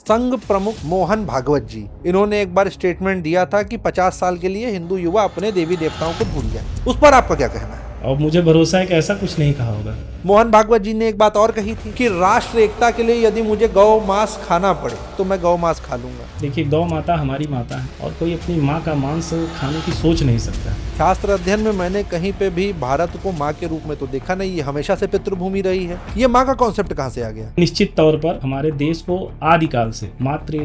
संघ प्रमुख मोहन भागवत जी, इन्होंने एक बार स्टेटमेंट दिया था कि 50 साल के लिए हिंदू युवा अपने देवी देवताओं को भूल जाए। उस पर आपका क्या कहना है? और मुझे भरोसा है कि ऐसा कुछ नहीं कहा होगा। मोहन भागवत जी ने एक बात और कही थी कि राष्ट्र एकता के लिए यदि मुझे गौ मांस खाना पड़े तो मैं गौ मांस खा लूंगा। देखिए, गौ माता हमारी माता है और कोई अपनी माँ का मांस खाने की सोच नहीं सकता। शास्त्र अध्ययन में मैंने कहीं पे भी भारत को माँ के रूप में तो देखा नहीं, ये हमेशा से पितृभूमि रही है। ये माँ का कॉन्सेप्ट कहाँ से आ गया? निश्चित तौर पर हमारे देश को आदिकाल से मातृ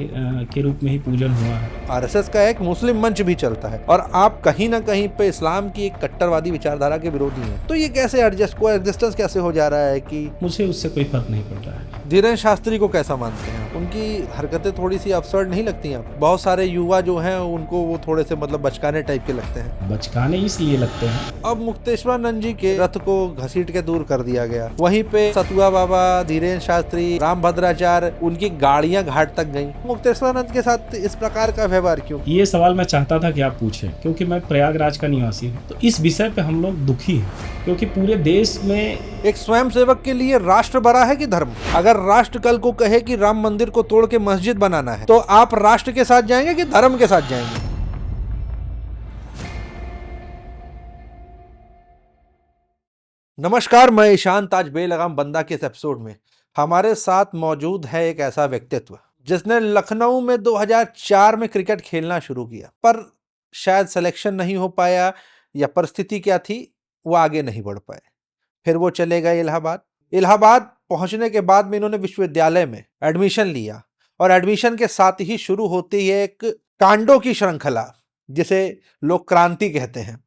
के रूप में ही पूजन हुआ है। आरएसएस का एक मुस्लिम मंच भी चलता है और आप कहीं ना कहीं पे इस्लाम की एक कट्टरवादी विचारधारा के विरोधी हैं। तो ये कैसे एग्जिस्टेंस कैसे हो जा रहा है कि मुझे उससे कोई फर्क नहीं पड़ रहा है। धीरेन्द्र शास्त्री को कैसा मानते हैं? उनकी हरकतें थोड़ी सी अब्सर्ड नहीं लगती हैं? बहुत सारे युवा जो हैं उनको वो थोड़े से बचकाने टाइप के लगते हैं। बचकाने इसलिए लगते हैं। अब मुक्तेश्वरानंद जी के रथ को घसीट के दूर कर दिया गया, वहीं पे सतुआ बाबा, धीरेन्द्र शास्त्री, रामभद्राचार्य, उनकी गाड़ियां घाट तक गईं। मुक्तेश्वरानंद के साथ इस प्रकार का व्यवहार क्यों? ये सवाल मैं चाहता था कि आप पूछें, क्योंकि मैं प्रयागराज का निवासी हूँ। तो इस विषय पे हम लोग दुखी हैं, क्योंकि पूरे देश में एक स्वयंसेवक के लिए राष्ट्र बड़ा है कि धर्म? अगर राष्ट्र कल को कहे कि राम मंदिर को तोड़ के मस्जिद बनाना है तो आप राष्ट्र के साथ जाएंगे कि धर्म के साथ जाएंगे? नमस्कार, मैं ईशान ताज बेलगाम बंदा के इस एपिसोड में हमारे साथ मौजूद है एक ऐसा व्यक्तित्व जिसने लखनऊ में 2004 में क्रिकेट खेलना शुरू किया, पर शायद सिलेक्शन नहीं हो पाया या परिस्थिति क्या थी, वो आगे नहीं बढ़ पाए। फिर वो चले गए इलाहाबाद पहुंचने के बाद में इन्होंने विश्वविद्यालय में एडमिशन लिया और एडमिशन के साथ ही शुरू होती है एक कांडों की श्रृंखला जिसे लोग क्रांति कहते हैं।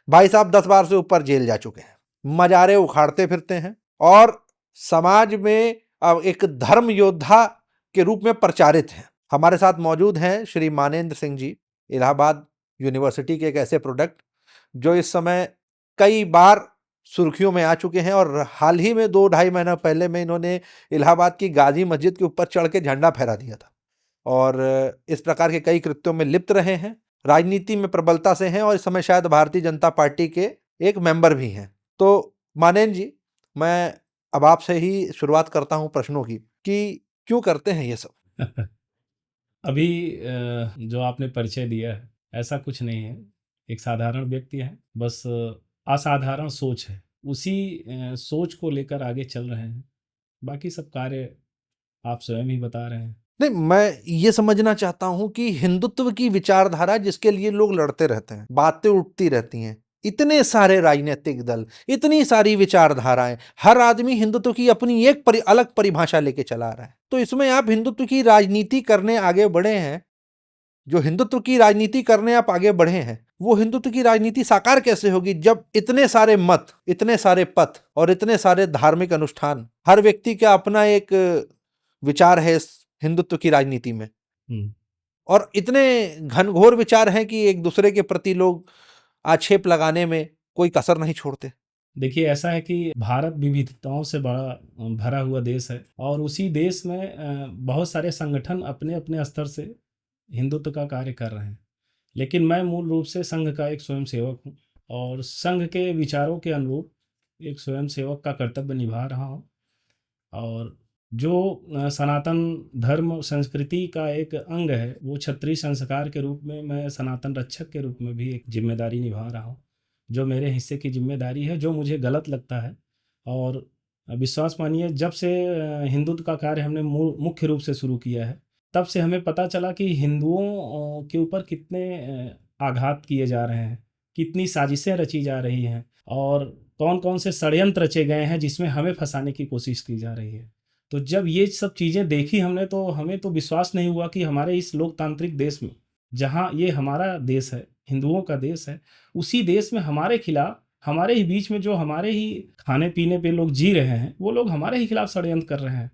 भाई साहब 10 बार से ऊपर जेल जा चुके हैं, मजारे उखाड़ते फिरते हैं और समाज में अब एक धर्म योद्धा के रूप में प्रचारित हैं। हमारे साथ मौजूद हैं श्री मानेंद्र सिंह जी, इलाहाबाद यूनिवर्सिटी के एक ऐसे प्रोडक्ट जो इस समय कई बार सुर्खियों में आ चुके हैं और हाल ही में 2-2.5 महीना पहले में इन्होंने इलाहाबाद की गाजी मस्जिद के ऊपर चढ़ के झंडा फहरा दिया था और इस प्रकार के कई कृत्यों में लिप्त रहे हैं, राजनीति में प्रबलता से हैं और इस समय शायद भारतीय जनता पार्टी के एक मेंबर भी हैं। तो मानेंद्र जी, मैं अब आपसे ही शुरुआत करता हूं प्रश्नों की कि क्यों करते हैं ये सब? अभी जो आपने परिचय दिया है, ऐसा कुछ नहीं है। एक साधारण व्यक्ति है, बस असाधारण सोच है, उसी सोच को लेकर आगे चल रहे हैं। बाकी सब कार्य आप स्वयं ही बता रहे हैं। नहीं, मैं ये समझना चाहता हूं कि हिंदुत्व की विचारधारा जिसके लिए लोग लड़ते रहते हैं, बातें उठती रहती हैं, इतने सारे राजनीतिक दल, इतनी सारी विचारधाराएं, हर आदमी हिंदुत्व की अपनी एक अलग परिभाषा लेके चला रहा है। तो इसमें आप हिंदुत्व की राजनीति करने आगे बढ़े हैं, जो हिंदुत्व की राजनीति करने आप आगे बढ़े हैं, वो हिंदुत्व की राजनीति साकार कैसे होगी जब इतने सारे मत, इतने सारे पथ और इतने सारे धार्मिक अनुष्ठान, हर व्यक्ति का अपना एक विचार है इस हिंदुत्व की राजनीति में और इतने घनघोर विचार हैं कि एक दूसरे के प्रति लोग आक्षेप लगाने में कोई कसर नहीं छोड़ते। देखिए, ऐसा है कि भारत विविधताओं से बड़ा भरा हुआ देश है और उसी देश में बहुत सारे संगठन अपने अपने स्तर से हिंदुत्व का कार्य कर रहे हैं, लेकिन मैं मूल रूप से संघ का एक स्वयंसेवक हूँ और संघ के विचारों के अनुरूप एक स्वयंसेवक का कर्तव्य निभा रहा हूँ। और जो सनातन धर्म संस्कृति का एक अंग है, वो क्षत्रिय संस्कार के रूप में मैं सनातन रक्षक के रूप में भी एक जिम्मेदारी निभा रहा हूँ, जो मेरे हिस्से की जिम्मेदारी है, जो मुझे गलत लगता है। और विश्वास मानिए, जब से हिंदुत्व का कार्य हमने मुख्य रूप से शुरू किया है, तब से हमें पता चला कि हिंदुओं के ऊपर कितने आघात किए जा रहे हैं, कितनी साजिशें रची जा रही हैं और कौन कौन से षड्यंत्र रचे गए हैं जिसमें हमें फंसाने की कोशिश की जा रही है। तो जब ये सब चीज़ें देखी हमने, तो हमें तो विश्वास नहीं हुआ कि हमारे इस लोकतांत्रिक देश में, जहाँ ये हमारा देश है, हिंदुओं का देश है, उसी देश में हमारे खिलाफ, हमारे ही बीच में जो हमारे ही खाने पीने पे लोग जी रहे हैं, वो लोग हमारे ही खिलाफ षड्यंत्र कर रहे हैं।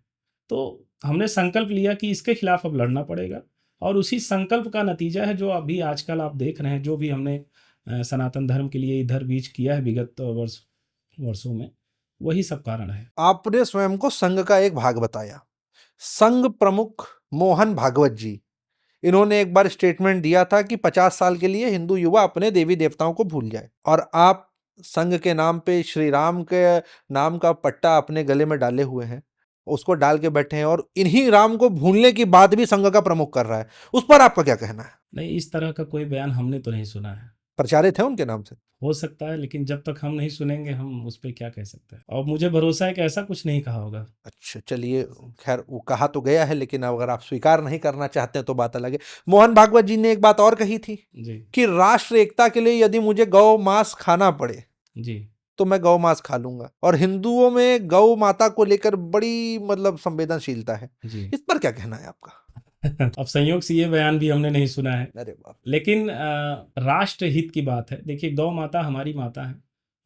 तो हमने संकल्प लिया कि इसके खिलाफ अब लड़ना पड़ेगा और उसी संकल्प का नतीजा है जो अभी आजकल आप देख रहे हैं, जो भी हमने सनातन धर्म के लिए इधर बीच किया है विगत वर्षों में, वही सब कारण है। आपने स्वयं को संघ का एक भाग बताया। संघ प्रमुख मोहन भागवत जी, इन्होंने एक बार स्टेटमेंट दिया था कि 50 साल के लिए हिंदू युवा अपने देवी देवताओं को भूल जाए और आप संघ के नाम पे श्री राम के नाम का पट्टा अपने गले में डाले हुए हैं उसको डाल के बैठे हैं और इन्हीं राम को भूलने की बात भी संघ का प्रमुख कर रहा है, उस पर आपका क्या कहना है? नहीं, इस तरह का कोई बयान हमने तो नहीं सुना है। प्रचारित है उनके नाम से? हो सकता है, लेकिन जब तक हम नहीं सुनेंगे हम उस पर क्या कह सकते हैं, और मुझे भरोसा है कि ऐसा कुछ नहीं कहा होगा। अच्छा, चलिए, खैर वो कहा तो गया है, लेकिन अगर आप स्वीकार नहीं करना चाहते हैं तो बात अलग है। मोहन भागवत जी ने एक बात और कही थी जी कि राष्ट्र एकता के लिए यदि मुझे गौ मांस खाना पड़े जी तो मैं गौ मांस खा लूंगा। और हिंदुओं में गौ माता को लेकर बड़ी मतलब संवेदनशीलता है, जी। इस पर क्या कहना है आपका? अब संयोग से ये बयान भी हमने नहीं सुना है, अरे बाप। लेकिन राष्ट्र हित की बात है। देखिए, गौ माता हमारी माता है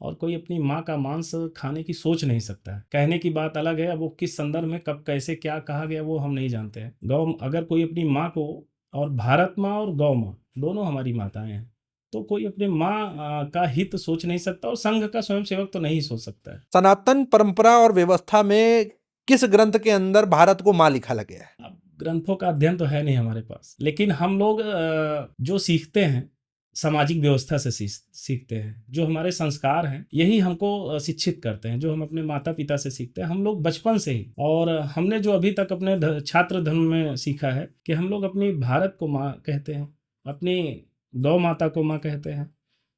और कोई अपनी माँ का मांस खाने की सोच नहीं सकता है। कहने की बात अलग है, अब वो किस संदर्भ में कब कैसे क्या कहा गया वो हम नहीं जानते हैं। गौ, अगर कोई अपनी माँ को, और भारत माँ और गौ माँ दोनों हमारी माताएं हैं, तो कोई अपने माँ का हित सोच नहीं सकता, और संघ का स्वयंसेवक तो नहीं सोच सकता है। सनातन परंपरा और व्यवस्था में किस ग्रंथ के अंदर भारत को माँ लिखा गया है? अब ग्रंथों का अध्ययन तो है नहीं हमारे पास, लेकिन हम लोग जो सीखते हैं सामाजिक व्यवस्था से सीखते हैं। जो हमारे संस्कार हैं यही हमको शिक्षित करते हैं, जो हम अपने माता पिता से सीखते हैं, हम लोग बचपन से ही। और हमने जो अभी तक अपने छात्र धर्म में सीखा है कि हम लोग अपनी भारत को माँ कहते हैं, अपनी गौ माता को माँ कहते हैं,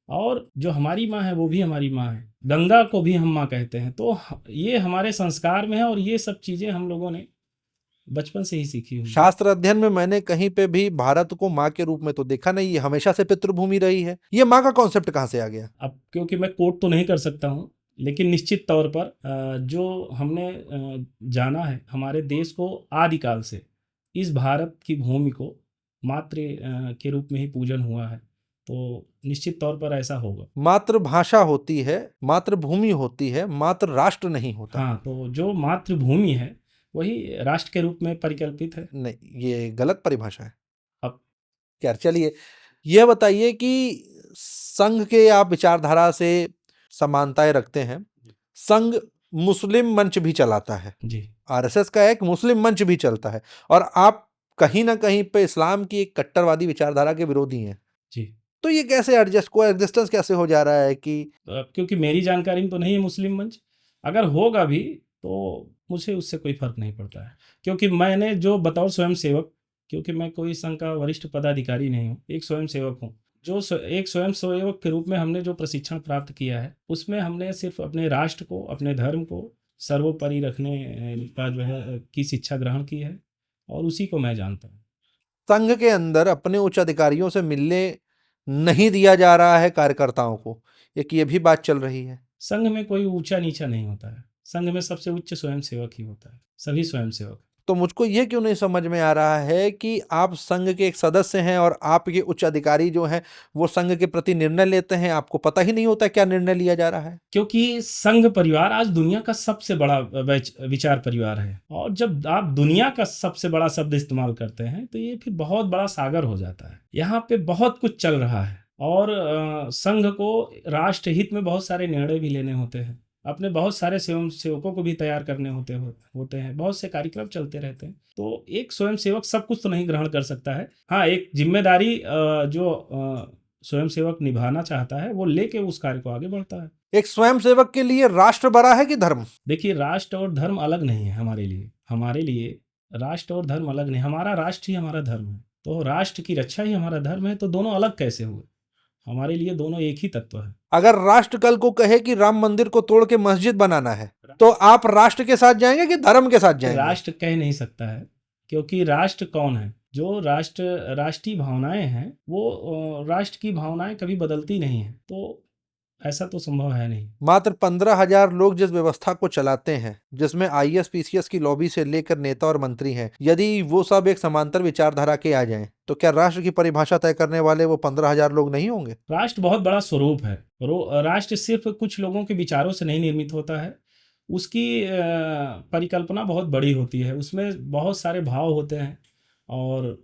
और जो हमारी माँ है वो भी हमारी माँ है, गंगा को भी हम माँ कहते हैं। तो ये हमारे संस्कार में है, और ये सब चीज़ें हम लोगों ने बचपन से ही सीखी हुई। शास्त्र अध्ययन में मैंने कहीं पे भी भारत को माँ के रूप में तो देखा नहीं, ये हमेशा से पितृभूमि रही है। ये माँ का कॉन्सेप्ट कहाँ से आ गया? अब क्योंकि मैं कोट तो नहीं कर सकता हूँ, लेकिन निश्चित तौर पर जो हमने जाना है, हमारे देश को आदिकाल से इस भारत की भूमि को मातृ के रूप में ही पूजन हुआ है, तो निश्चित तौर पर ऐसा होगा। मातृभाषा होती है, मातृभूमि होती है, मातृ राष्ट्र नहीं होता। हाँ, तो जो मातृभूमि है वही राष्ट्र के रूप में परिकल्पित है। नहीं, ये गलत परिभाषा है। अब क्या, चलिए यह बताइए कि संघ के आप विचारधारा से समानताएं रखते हैं। संघ मुस्लिम मंच भी चलाता है, जी आरएसएस का एक मुस्लिम मंच भी चलता है, और आप कहीं ना कहीं पे इस्लाम की एक कट्टरवादी विचारधारा के विरोधी हैं। जी। तो ये कैसे एग्जिस्टेंस कैसे हो जा रहा है कि? क्योंकि मेरी जानकारी में तो नहीं है मुस्लिम मंच, अगर होगा भी तो मुझे उससे कोई फर्क नहीं पड़ता है, क्योंकि मैंने जो बतौर स्वयंसेवक, क्योंकि मैं कोई संघ का वरिष्ठ पदाधिकारी नहीं हूँ, एक स्वयंसेवक हूँ, जो एक स्वयंसेवक के रूप में हमने जो प्रशिक्षण प्राप्त किया है उसमें हमने सिर्फ अपने राष्ट्र को, अपने धर्म को सर्वोपरि रखने का जो है की शिक्षा ग्रहण की है, और उसी को मैं जानता हूँ। संघ के अंदर अपने उच्च अधिकारियों से मिलने नहीं दिया जा रहा है कार्यकर्ताओं को, एक ये भी बात चल रही है। संघ में कोई ऊंचा नीचा नहीं होता है, संघ में सबसे उच्च स्वयंसेवक ही होता है, सभी स्वयंसेवक। तो मुझको ये क्यों नहीं समझ में आ रहा है कि आप संघ के एक सदस्य हैं और आपके उच्च अधिकारी जो हैं वो संघ के प्रति निर्णय लेते हैं, आपको पता ही नहीं होता क्या निर्णय लिया जा रहा है? क्योंकि संघ परिवार आज दुनिया का सबसे बड़ा विचार परिवार है, और जब आप दुनिया का सबसे बड़ा शब्द इस्तेमाल करते हैं तो ये फिर बहुत बड़ा सागर हो जाता है। यहाँ पे बहुत कुछ चल रहा है, और संघ को राष्ट्र हित में बहुत सारे निर्णय भी लेने होते हैं, अपने बहुत सारे स्वयंसेवकों को भी तैयार करने होते हैं, बहुत से कार्यक्रम चलते रहते हैं। तो एक स्वयंसेवक सब कुछ तो नहीं ग्रहण कर सकता है। हाँ, एक जिम्मेदारी जो स्वयंसेवक निभाना चाहता है वो लेके उस कार्य को आगे बढ़ता है। एक स्वयंसेवक के लिए राष्ट्र बड़ा है कि धर्म? देखिए, राष्ट्र और धर्म अलग नहीं है हमारे लिए। हमारे लिए राष्ट्र और धर्म अलग नहीं, हमारा राष्ट्र ही हमारा धर्म है, तो राष्ट्र की रक्षा ही हमारा धर्म है। तो दोनों अलग कैसे हुए? हमारे लिए दोनों एक ही तत्व है। अगर राष्ट्र कल को कहे कि राम मंदिर को तोड़ के मस्जिद बनाना है तो आप राष्ट्र के साथ जाएंगे कि धर्म के साथ जाएंगे? राष्ट्र कह नहीं सकता है, क्योंकि राष्ट्र कौन है? जो राष्ट्रीय भावनाएं हैं वो राष्ट्र की भावनाएं कभी बदलती नहीं है, तो ऐसा तो संभव है नहीं। मात्र 15,000 लोग जिस व्यवस्था को चलाते हैं, जिसमें आईएएस पीसीएस की लॉबी से लेकर नेता और मंत्री हैं, यदि वो सब एक समांतर विचारधारा के आ जाएं, तो क्या राष्ट्र की परिभाषा तय करने वाले वो 15,000 लोग नहीं होंगे? राष्ट्र बहुत बड़ा स्वरूप है। राष्ट्र सिर्फ कुछ लोगों के विचारों से नहीं निर्मित होता है, उसकी परिकल्पना बहुत बड़ी होती है, उसमें बहुत सारे भाव होते हैं, और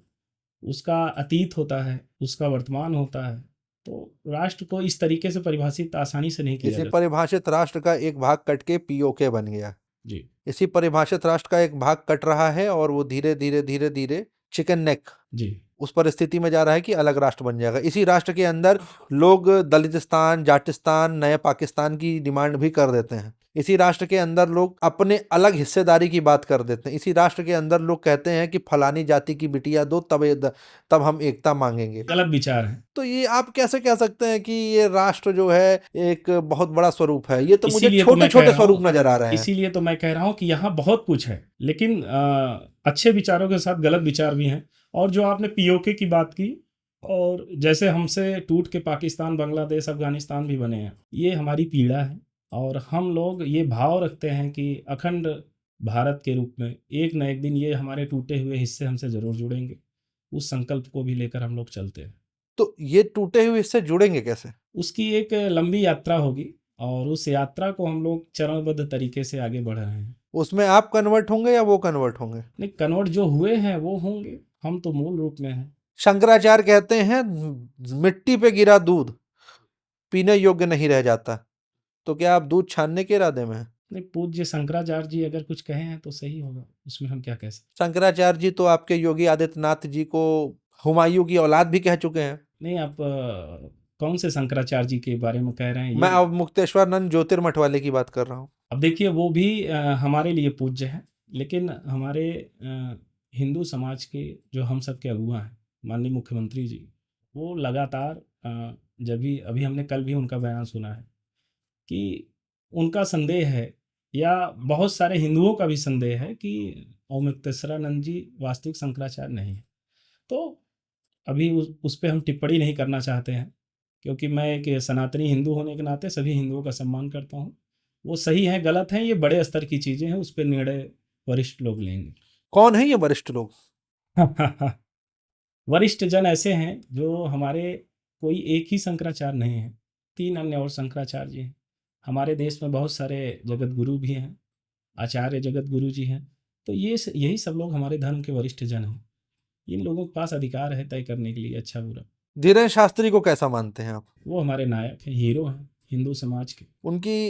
उसका अतीत होता है, उसका वर्तमान होता है। तो राष्ट्र को इस तरीके से परिभाषित आसानी से नहीं किया जा इसी सकता। परिभाषित राष्ट्र का एक भाग कट के पीओके बन गया जी। इसी परिभाषित राष्ट्र का एक भाग कट रहा है और वो धीरे धीरे धीरे धीरे चिकन नेक जी। उस परिस्थिति में जा रहा है कि अलग राष्ट्र बन जाएगा। इसी राष्ट्र के अंदर लोग दलितिस्तान, जाटिस्तान, नए पाकिस्तान की डिमांड भी कर देते हैं। इसी राष्ट्र के अंदर लोग अपने अलग हिस्सेदारी की बात कर देते हैं। इसी राष्ट्र के अंदर लोग कहते हैं कि फलानी जाति की बिटिया दो, तब हम एकता मांगेंगे। गलत विचार है। तो ये आप कैसे कह सकते हैं कि ये राष्ट्र जो है एक बहुत बड़ा स्वरूप है? ये तो मुझे इसीलिए तो छोटे मैं कह छोटे रहा हूँ स्वरूप नजर आ रहे हैं। इसीलिए तो मैं कह रहा हूँ कि यहाँ बहुत कुछ है, लेकिन अच्छे विचारों के साथ गलत विचार भी हैं। और जो आपने पीओके की बात की, और जैसे हमसे टूट के पाकिस्तान, बांग्लादेश, अफगानिस्तान भी बने हैं, ये हमारी पीड़ा है। और हम लोग ये भाव रखते हैं कि अखंड भारत के रूप में एक न एक दिन ये हमारे टूटे हुए हिस्से हमसे ज़रूर जुड़ेंगे। उस संकल्प को भी लेकर हम लोग चलते हैं। तो ये टूटे हुए हिस्से जुड़ेंगे कैसे? उसकी एक लंबी यात्रा होगी, और उस यात्रा को हम लोग चरणबद्ध तरीके से आगे बढ़ रहे हैं। उसमें आप कन्वर्ट होंगे या वो कन्वर्ट होंगे? नहीं, कन्वर्ट जो हुए हैं वो होंगे, हम तो मूल रूप में हैं। शंकराचार्य कहते हैं मिट्टी पे गिरा दूध पीने योग्य नहीं रह जाता। तो क्या आप दूध छानने के इरादे में हैं? नहीं, पूज्य शंकराचार्य जी अगर कुछ कहे हैं तो सही होगा, उसमें हम क्या कह सकते। शंकराचार्य जी तो आपके योगी आदित्यनाथ जी को हुमायूं की औलाद भी कह चुके हैं। नहीं, आप कौन से शंकराचार्य जी के बारे में कह रहे हैं? मैं ये अब मुक्तेश्वरानंद ज्योतिर्मठ वाले की बात कर रहा हूँ। अब देखिए, वो भी हमारे लिए पूज्य हैं, लेकिन हमारे हिंदू समाज के जो हम सब के अगुआ हैं, माननीय मुख्यमंत्री जी, वो लगातार जब भी, अभी हमने कल भी उनका बयान सुना है कि उनका संदेह है, या बहुत सारे हिंदुओं का भी संदेह है कि ओम मुक्तेश्वरानंद जी वास्तविक शंकराचार्य नहीं है। तो अभी उस पे हम टिप्पणी नहीं करना चाहते हैं, क्योंकि मैं एक सनातनी हिंदू होने के नाते सभी हिंदुओं का सम्मान करता हूँ। वो सही है गलत है, ये बड़े स्तर की चीज़ें हैं, उस पर निर्णय वरिष्ठ लोग लेंगे। कौन है ये वरिष्ठ लोग? वरिष्ठ जन ऐसे हैं जो हमारे, कोई एक ही शंकराचार्य नहीं है, 3 अन्य और शंकराचार्य जी हैं। हमारे देश में बहुत सारे जगत गुरु भी हैं, आचार्य जगत गुरु जी हैं। तो यही सब लोग हमारे धर्म के वरिष्ठ जन हैं। इन लोगों के पास अधिकार है तय करने के लिए अच्छा बुरा। धीरेन्द्र शास्त्री को कैसा मानते हैं आप? वो हमारे नायक हैं, हीरो हैं हिंदू समाज के। उनकी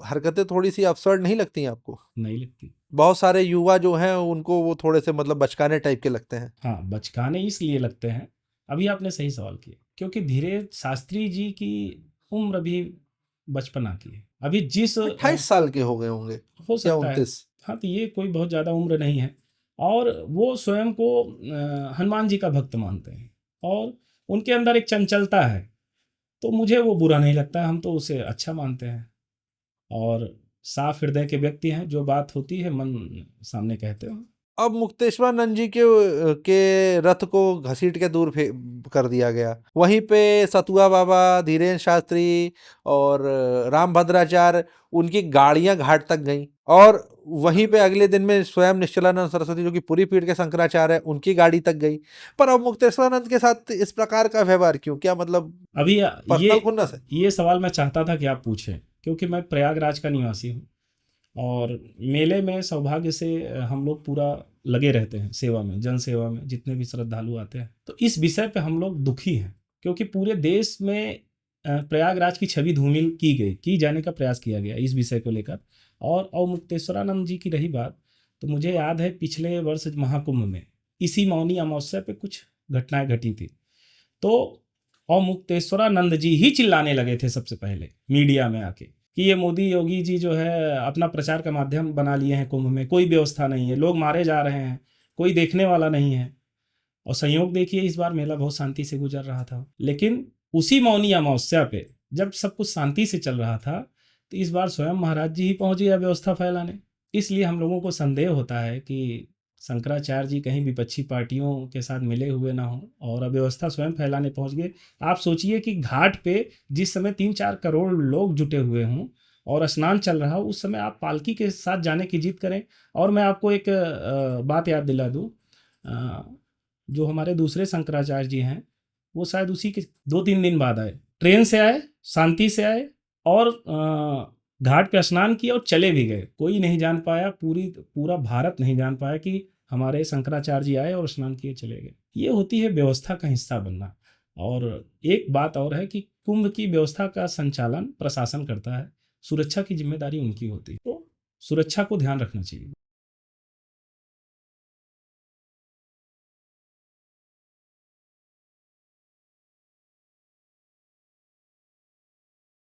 हरकतें थोड़ी सी अब्सर्ड नहीं लगती हैं आपको? नहीं लगती। बहुत सारे युवा जो हैं उनको वो थोड़े से मतलब बचकाने टाइप के लगते हैं। हाँ, बचकाने इसलिए लगते हैं, अभी आपने सही सवाल किया, क्योंकि धीरेन्द्र शास्त्री जी की उम्र भी बचपना की है। अभी जिस 28 साल के हो गए होंगे हो या सकता है। 29? हाँ, तो ये कोई बहुत ज़्यादा उम्र नहीं है, और वो स्वयं को हनुमान जी का भक्त मानते हैं, और उनके अंदर एक चंचलता है। तो मुझे वो बुरा नहीं लगता है, हम तो उसे अच्छा मानते हैं। और साफ हृदय के व्यक्ति हैं, जो बात होती है मन सामने कहते हो। अब मुक्तेश्वरानंद जी के रथ को घसीट के दूर कर दिया गया। वहीं पे सतुआ बाबा, धीरेन्द्र शास्त्री और रामभद्राचार्य, उनकी गाड़ियां घाट तक गईं। और वहीं पे अगले दिन में स्वयं निश्चलानंद सरस्वती जो कि पूरी पीठ के शंकराचार्य है, उनकी गाड़ी तक गई। पर अब मुक्तेश्वरानंद के साथ इस प्रकार का व्यवहार क्यों? क्या मतलब अभी पर्सनल खुन्नस है? ये सवाल मैं चाहता था कि आप पूछें, क्योंकि मैं प्रयागराज का निवासी हूँ, और मेले में सौभाग्य से हम लोग पूरा लगे रहते हैं सेवा में, जन सेवा में, जितने भी श्रद्धालु आते हैं। तो इस विषय पे हम लोग दुखी हैं, क्योंकि पूरे देश में प्रयागराज की छवि धूमिल की जाने का प्रयास किया गया इस विषय को लेकर। और मुक्तेश्वरानंद जी की रही बात, तो मुझे याद है पिछले वर्ष महाकुंभ में इसी मौनी अमावस्या पे कुछ घटनाएं घटी थी। तो मुक्तेश्वरानंद जी ही चिल्लाने लगे थे सबसे पहले मीडिया में आके कि ये मोदी योगी जी जो है अपना प्रचार का माध्यम बना लिए हैं, कुंभ में कोई व्यवस्था नहीं है, लोग मारे जा रहे हैं, कोई देखने वाला नहीं है। और संयोग देखिए, इस बार मेला बहुत शांति से गुजर रहा था। लेकिन उसी मौनी अमावस्या पे जब सब कुछ शांति से चल रहा था, तो इस बार स्वयं महाराज जी ही पहुंच गया व्यवस्था फैलाने। इसलिए हम लोगों को संदेह होता है कि शंकराचार्य जी कहीं विपक्षी पार्टियों के साथ मिले हुए ना हो और अव्यवस्था स्वयं फैलाने पहुंच गए। आप सोचिए कि घाट पे जिस समय 3-4 करोड़ लोग जुटे हुए हों और स्नान चल रहा हो, उस समय आप पालकी के साथ जाने की जिद करें। और मैं आपको एक बात याद दिला दूँ, जो हमारे दूसरे शंकराचार्य जी हैं, वो शायद उसी के 2-3 दिन बाद आए, ट्रेन से आए, शांति से आए, और घाट पे स्नान किया और चले भी गए। कोई नहीं जान पाया, पूरा भारत नहीं जान पाया कि हमारे शंकराचार्य जी आए और स्नान किए चले गए। ये होती है व्यवस्था का हिस्सा बनना। और एक बात और है कि कुंभ की व्यवस्था का संचालन प्रशासन करता है, सुरक्षा की जिम्मेदारी उनकी होती है, तो सुरक्षा को ध्यान रखना चाहिए।